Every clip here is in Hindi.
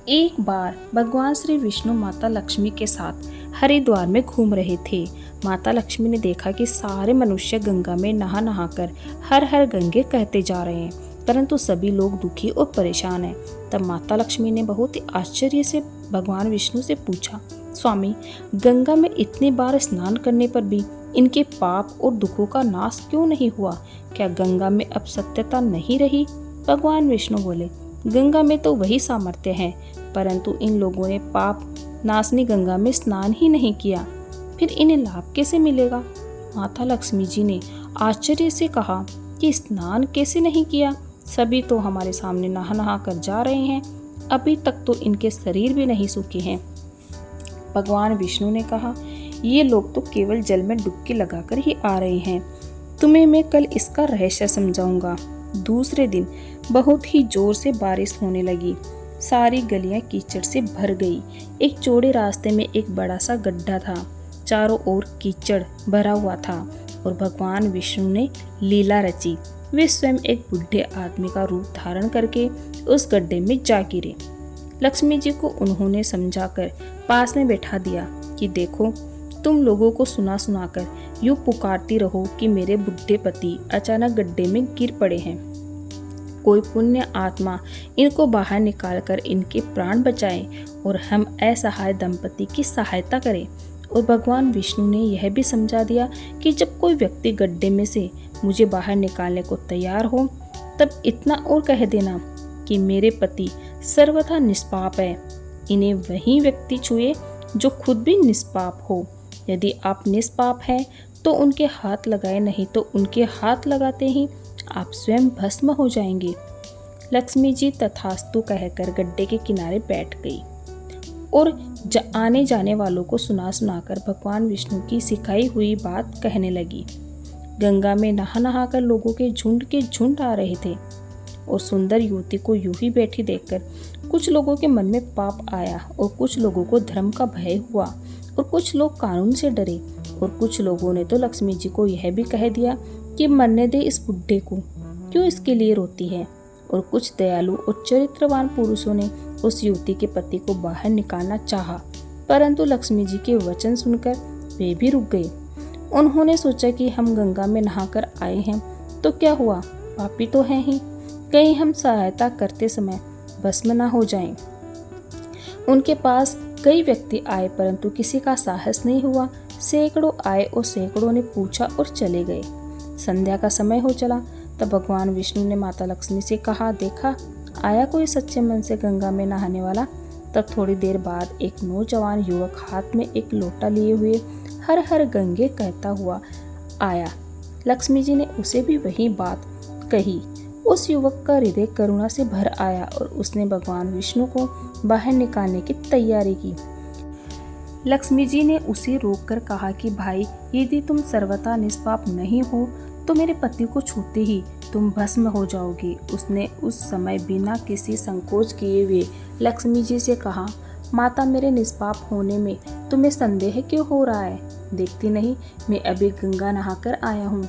एक बार भगवान श्री विष्णु माता लक्ष्मी के साथ हरिद्वार में घूम रहे थे। माता लक्ष्मी ने देखा कि सारे मनुष्य गंगा में नहा नहा कर हर हर गंगे कहते जा रहे हैं, परंतु सभी लोग दुखी और परेशान हैं। तब माता लक्ष्मी ने बहुत ही आश्चर्य से भगवान विष्णु से पूछा, स्वामी, गंगा में इतनी बार स्नान करने पर भी इनके पाप और दुखों का नाश क्यों नहीं हुआ? क्या गंगा में अब सत्यता नहीं रही? भगवान विष्णु बोले, गंगा में तो वही सामर्थ्य है, परंतु इन लोगों ने पाप नाशनी गंगा में स्नान ही नहीं किया, फिर इन्हें लाभ कैसे मिलेगा? माता लक्ष्मी जी ने आश्चर्य से कहा कि स्नान कैसे नहीं किया? सभी तो हमारे सामने नहा नहा कर जा रहे हैं, अभी तक तो इनके शरीर भी नहीं सूखे हैं। भगवान विष्णु ने कहा, ये लोग तो केवल जल में डुबकी लगाकर ही आ रहे हैं, तुम्हें मैं कल इसका रहस्य समझाऊंगा। दूसरे दिन बहुत ही जोर से बारिश होने लगी। सारी गलियां कीचड़ से भर गई। एक चौड़े रास्ते में एक बड़ा सा गड्ढा था, चारों ओर कीचड़ भरा हुआ था और भगवान विष्णु ने लीला रची। वे स्वयं एक बूढ़े आदमी का रूप धारण करके उस गड्ढे में जा गिरे। लक्ष्मी जी को उन्होंने समझाकर पास में बैठा दिया कि देखो, तुम लोगों को सुना सुनाकर यूं पुकारती रहो कि मेरे बुढ़े पति अचानक गड्ढे में गिर पड़े हैं। कोई पुण्य आत्मा इनको बाहर निकालकर इनके प्राण बचाए और हम असहाय दंपति की सहायता करें। और भगवान विष्णु ने यह भी समझा दिया कि जब कोई व्यक्ति गड्ढे में से मुझे बाहर निकालने को तैयार हो, तब इतना और कह देना कि मेरे पति सर्वथा निष्पाप है। इन्हें वही व्यक्ति छुए जो खुद भी निष्पाप हो। यदि आप निष्पाप हैं तो उनके हाथ लगाए, नहीं तो उनके हाथ लगाते ही आप स्वयं भस्म हो जाएंगे। लक्ष्मी जी तथास्तु कहकर गड्ढे के किनारे बैठ गई और आने जाने वालों को सुना सुनाकर भगवान विष्णु की सिखाई हुई बात कहने लगी। गंगा में नहा नहा कर लोगों के झुंड आ रहे थे और सुंदर युवती को यूं ही बैठी देखकर कुछ लोगों के मन में पाप आया और कुछ लोगों को धर्म का भय हुआ और कुछ लोग कानून से डरे और कुछ लोगों ने तो लक्ष्मी जी को यह भी कह दिया कि मरने दे इस बुड्ढे को, क्यों इसके लिए रोती है। और कुछ दयालु और चरित्रवान पुरुषों ने उस युवती के पति को बाहर निकालना चाहा, परंतु लक्ष्मी जी के वचन सुनकर वे भी रुक गए। उन्होंने सोचा कि हम गंगा में नहाकर आए हैं तो क्या हुआ, पापी तो हैं ही, कहीं हम सहायता करते समय भस्म न हो जाएं। उनके पास कई व्यक्ति आए परंतु किसी का साहस नहीं हुआ। सैकड़ों आए और सैकड़ों ने पूछा और चले गए। संध्या का समय हो चला तब भगवान विष्णु ने माता लक्ष्मी से कहा, देखा, आया कोई सच्चे मन से गंगा में नहाने वाला? तब थोड़ी देर बाद एक नौजवान युवक हाथ में एक लोटा लिए हुए हर हर गंगे कहता हुआ आया। लक्ष्मी जी ने उसे भी वही बात कही। उस युवक का हृदय करुणा से भर आया और उसने भगवान विष्णु को बाहर निकालने की तैयारी की। लक्ष्मी जी ने उसे रोककर कहा कि भाई, यदि तुम सर्वथा निष्पाप नहीं हो तो मेरे पति को छूते ही तुम भस्म हो जाओगी। उसने उस समय बिना किसी संकोच किए हुए लक्ष्मी जी से कहा, माता, मेरे निष्पाप होने में तुम्हें संदेह क्यों हो रहा है? देखती नहीं, मैं अभी गंगा नहाकर आया हूँ।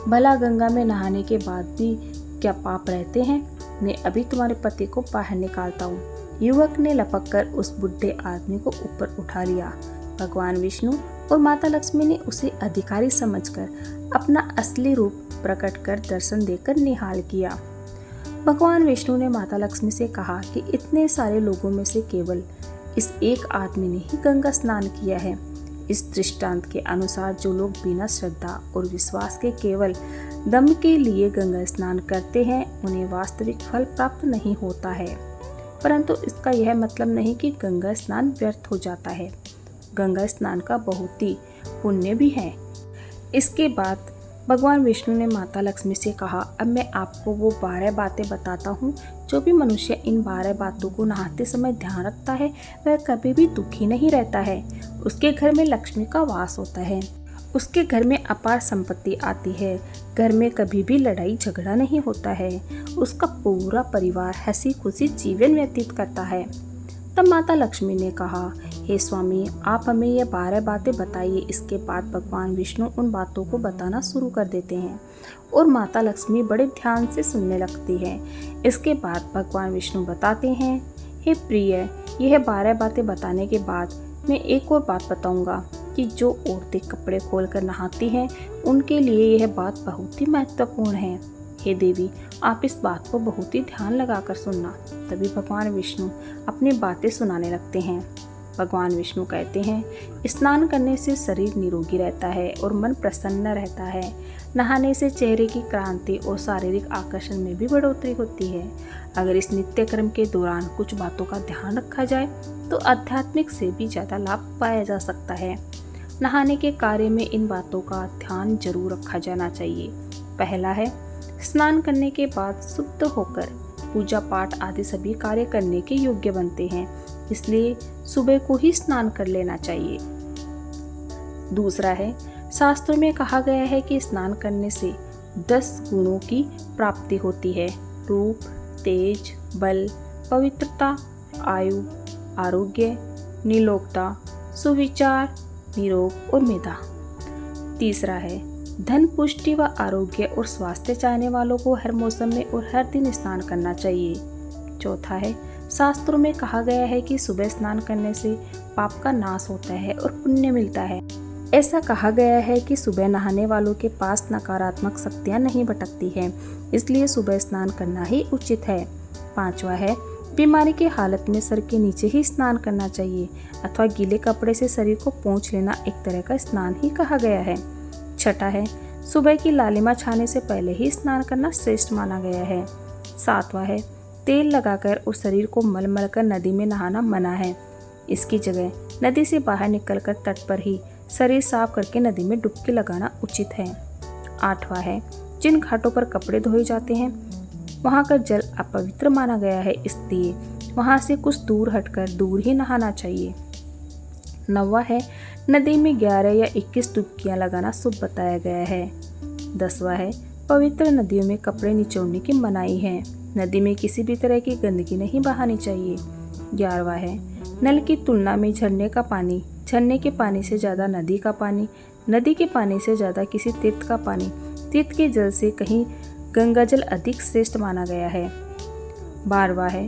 भला गंगा में नहाने के बाद भी क्या पाप रहते हैं? मैं अभी तुम्हारे पति को बाहर निकालता हूँ। युवक ने लपककर उस बुढ़े आदमी को ऊपर उठा लिया। भगवान विष्णु और माता लक्ष्मी ने उसे अधिकारी समझकर अपना असली रूप प्रकट कर दर्शन देकर निहाल किया। भगवान विष्णु ने माता लक्ष्मी से कहा कि इतने सारे लोगों में से केवल इस एक आदमी ने ही गंगा स्नान किया है। इस दृष्टांत के अनुसार जो लोग बिना श्रद्धा और विश्वास के केवल दम के लिए गंगा स्नान करते हैं, उन्हें वास्तविक फल प्राप्त नहीं होता है। परंतु इसका यह मतलब नहीं कि गंगा स्नान व्यर्थ हो जाता है। गंगा स्नान का बहुत ही पुण्य भी है। इसके बाद भगवान विष्णु ने माता लक्ष्मी से कहा, अब मैं आपको वो 12 बातें बताता हूँ। जो भी मनुष्य इन 12 बातों को नहाते समय ध्यान रखता है वह कभी भी दुखी नहीं रहता है। उसके घर में लक्ष्मी का वास होता है, उसके घर में अपार संपत्ति आती है, घर में कभी भी लड़ाई झगड़ा नहीं होता है, उसका पूरा परिवार हंसी खुशी जीवन व्यतीत करता है। तब माता लक्ष्मी ने कहा, हे स्वामी, आप हमें ये 12 बातें बताइए। इसके बाद भगवान विष्णु उन बातों को बताना शुरू कर देते हैं और माता लक्ष्मी बड़े ध्यान से सुनने लगती है। इसके बाद भगवान विष्णु बताते हैं, हे प्रिय, यह 12 बातें बताने के बाद मैं एक और बात बताऊंगा कि जो औरतें कपड़े खोलकर नहाती हैं उनके लिए यह बात बहुत ही महत्वपूर्ण है। हे देवी, आप इस बात को बहुत ही ध्यान लगाकर सुनना। तभी भगवान विष्णु अपनी बातें सुनाने लगते हैं। भगवान विष्णु कहते हैं, स्नान करने से शरीर निरोगी रहता है और मन प्रसन्न रहता है। नहाने से चेहरे की क्रांति और शारीरिक आकर्षण में भी बढ़ोतरी होती है। अगर इस नित्य कर्म के दौरान कुछ बातों का ध्यान रखा जाए तो आध्यात्मिक से भी ज़्यादा लाभ पाया जा सकता है। नहाने के कार्य में इन बातों का ध्यान जरूर रखा जाना चाहिए। पहला है, स्नान करने के बाद शुद्ध होकर पूजा पाठ आदि सभी कार्य करने के योग्य बनते हैं, इसलिए सुबह को ही स्नान कर लेना चाहिए। दूसरा है, शास्त्रों में कहा गया है कि स्नान करने से 10 गुणों की प्राप्ति होती है। रूप, तेज, बल, पवित्रता, आयु, आरोग्य, निलोकता, सुविचार, निरोग और मेधा। तीसरा है, धन, पुष्टि व आरोग्य और स्वास्थ्य चाहने वालों को हर मौसम में और हर दिन स्नान करना चाहिए। चौथा है, शास्त्रों में कहा गया है कि सुबह स्नान करने से पाप का नाश होता है और पुण्य मिलता है। ऐसा कहा गया है कि सुबह नहाने वालों के पास नकारात्मक शक्तियां नहीं भटकती हैं, इसलिए सुबह स्नान करना ही उचित है। पांचवा है, बीमारी की हालत में सर के नीचे ही स्नान करना चाहिए अथवा गीले कपड़े से शरीर को पोंछ लेना एक तरह का स्नान ही कहा गया है। छठा है, सुबह की लालिमा छाने से पहले ही स्नान करना श्रेष्ठ माना गया है। सातवां है, तेल लगाकर और शरीर को मल कर नदी में नहाना मना है। इसकी जगह नदी से बाहर निकलकर तट पर ही शरीर साफ करके नदी में डुबकी लगाना उचित है। आठवां है, जिन घाटों पर कपड़े धोए जाते हैं वहां का जल अपवित्र माना गया है, इसलिए वहां से कुछ दूर हटकर दूर ही नहाना चाहिए। नौवां है, नदी में 11 या 21 डुबकियां लगाना शुभ बताया गया है। 10वां है, पवित्र नदियों में कपड़े निचोड़ने की मनाही है। नदी में किसी भी तरह की गंदगी नहीं बहानी चाहिए। 11वां है, नल की तुलना में झरने का पानी, झरने के पानी से ज़्यादा नदी का पानी, नदी के पानी से ज़्यादा किसी तीर्थ का पानी, तीर्थ के जल से कहीं गंगा जल अधिक श्रेष्ठ माना गया है। 12वां है,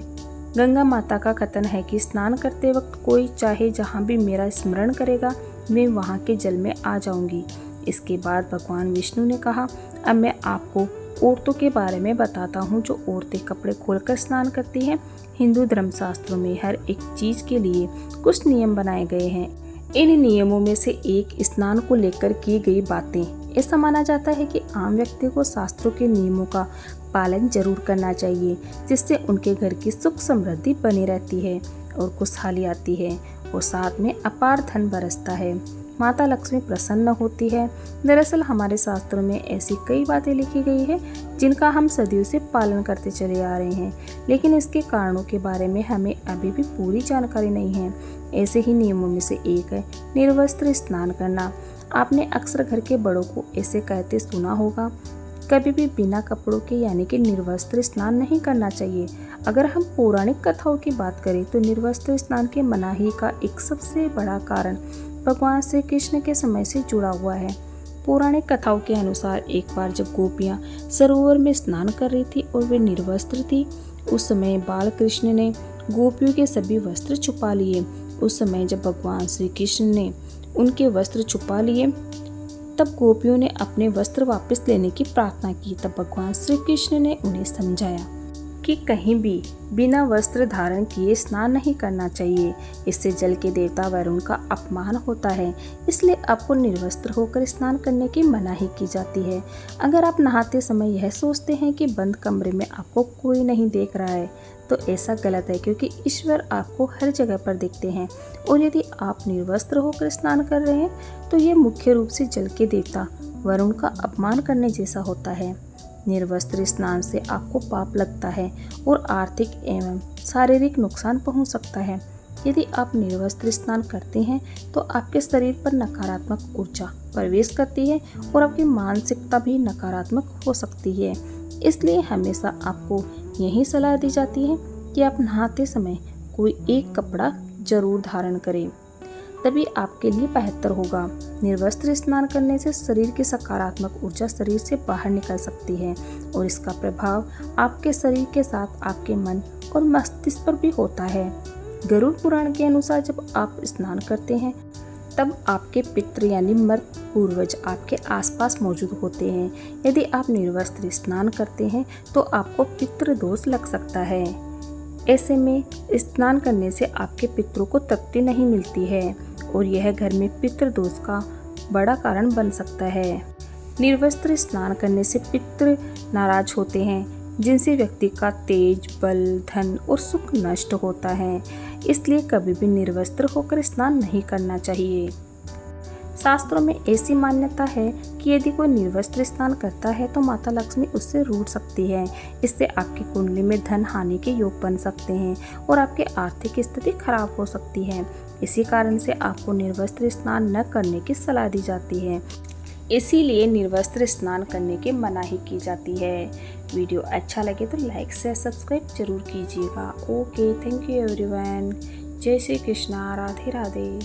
गंगा माता का कथन है कि स्नान करते वक्त कोई चाहे जहाँ भी मेरा स्मरण करेगा मैं वहाँ के जल में आ जाऊंगी। इसके बाद भगवान विष्णु ने कहा, अब मैं आपको औरतों के बारे में बताता हूँ जो औरतें कपड़े खोलकर स्नान करती हैं। हिंदू धर्मशास्त्रों में हर एक चीज के लिए कुछ नियम बनाए गए हैं। इन नियमों में से एक स्नान को लेकर की गई बातें। ऐसा माना जाता है कि आम व्यक्ति को शास्त्रों के नियमों का पालन जरूर करना चाहिए, जिससे उनके घर की सुख समृद्धि बनी रहती है और खुशहाली आती है और साथ में अपार धन बरसता है। माता लक्ष्मी प्रसन्न होती है। दरअसल हमारे शास्त्रों में ऐसी कई बातें लिखी गई है जिनका हम सदियों से पालन करते चले आ रहे हैं, लेकिन इसके कारणों के बारे में हमें अभी भी पूरी जानकारी नहीं है। ऐसे ही नियमों में से एक है निर्वस्त्र स्नान करना। आपने अक्सर घर के बड़ों को ऐसे कहते सुना होगा, कभी भी बिना कपड़ों के यानी कि निर्वस्त्र स्नान नहीं करना चाहिए। अगर हम पौराणिक कथाओं की बात करें तो निर्वस्त्र स्नान के मनाही का एक सबसे बड़ा कारण भगवान श्री कृष्ण के समय से जुड़ा हुआ है। पौराणिक कथाओं के अनुसार एक बार जब गोपियां सरोवर में स्नान कर रही थी और वे निर्वस्त्र थी, उस समय बाल कृष्ण ने गोपियों के सभी वस्त्र छुपा लिए। उस समय जब भगवान श्री कृष्ण ने उनके वस्त्र छुपा लिए तब गोपियों ने अपने वस्त्र वापस लेने की प्रार्थना की। तब भगवान श्री कृष्ण ने उन्हें समझाया कि कहीं भी बिना वस्त्र धारण किए स्नान नहीं करना चाहिए, इससे जल के देवता वरुण का अपमान होता है, इसलिए आपको निर्वस्त्र होकर स्नान करने की मनाही की जाती है। अगर आप नहाते समय यह सोचते हैं कि बंद कमरे में आपको कोई नहीं देख रहा है तो ऐसा गलत है, क्योंकि ईश्वर आपको हर जगह पर दिखते हैं। और यदि आप निर्वस्त्र होकर स्नान कर रहे हैं तो ये मुख्य रूप से जल के देवता वरुण का अपमान करने जैसा होता है। निर्वस्त्र स्नान से आपको पाप लगता है और आर्थिक एवं शारीरिक नुकसान पहुंच सकता है। यदि आप निर्वस्त्र स्नान करते हैं तो आपके शरीर पर नकारात्मक ऊर्जा प्रवेश करती है और आपकी मानसिकता भी नकारात्मक हो सकती है। इसलिए हमेशा आपको यही सलाह दी जाती है कि आप नहाते समय कोई एक कपड़ा जरूर धारण करें, तभी आपके लिए बेहतर होगा। निर्वस्त्र स्नान करने से शरीर की सकारात्मक ऊर्जा शरीर से बाहर निकल सकती है और इसका प्रभाव आपके शरीर के साथ आपके मन और मस्तिष्क पर भी होता है। गरुड़ पुराण के अनुसार जब आप स्नान करते हैं तब आपके पितृ यानी मृत पूर्वज आपके आसपास मौजूद होते हैं। यदि आप निर्वस्त्र स्नान करते हैं तो आपको पितृ दोष लग सकता है। ऐसे में स्नान करने से आपके पितरों को तृप्ति नहीं मिलती है और यह घर में पितृ दोष का बड़ा कारण बन सकता है। निर्वस्त्र स्नान करने से पितृ नाराज होते हैं, जिनसे व्यक्ति का तेज, बल, धन और सुख नष्ट होता है। इसलिए कभी भी निर्वस्त्र होकर स्नान नहीं करना चाहिए। शास्त्रों में ऐसी मान्यता है कि यदि कोई निर्वस्त्र स्नान करता है तो माता लक्ष्मी उससे रूठ सकती है। इससे आपकी कुंडली में धन हानि के योग बन सकते हैं और आपकी आर्थिक स्थिति खराब हो सकती है। इसी कारण से आपको निर्वस्त्र स्नान न करने की सलाह दी जाती है। इसीलिए निर्वस्त्र स्नान करने की मनाही की जाती है। वीडियो अच्छा लगे तो लाइक शेयर सब्सक्राइब जरूर कीजिएगा। Okay, thank you everyone. जय श्री कृष्णा, राधे राधे।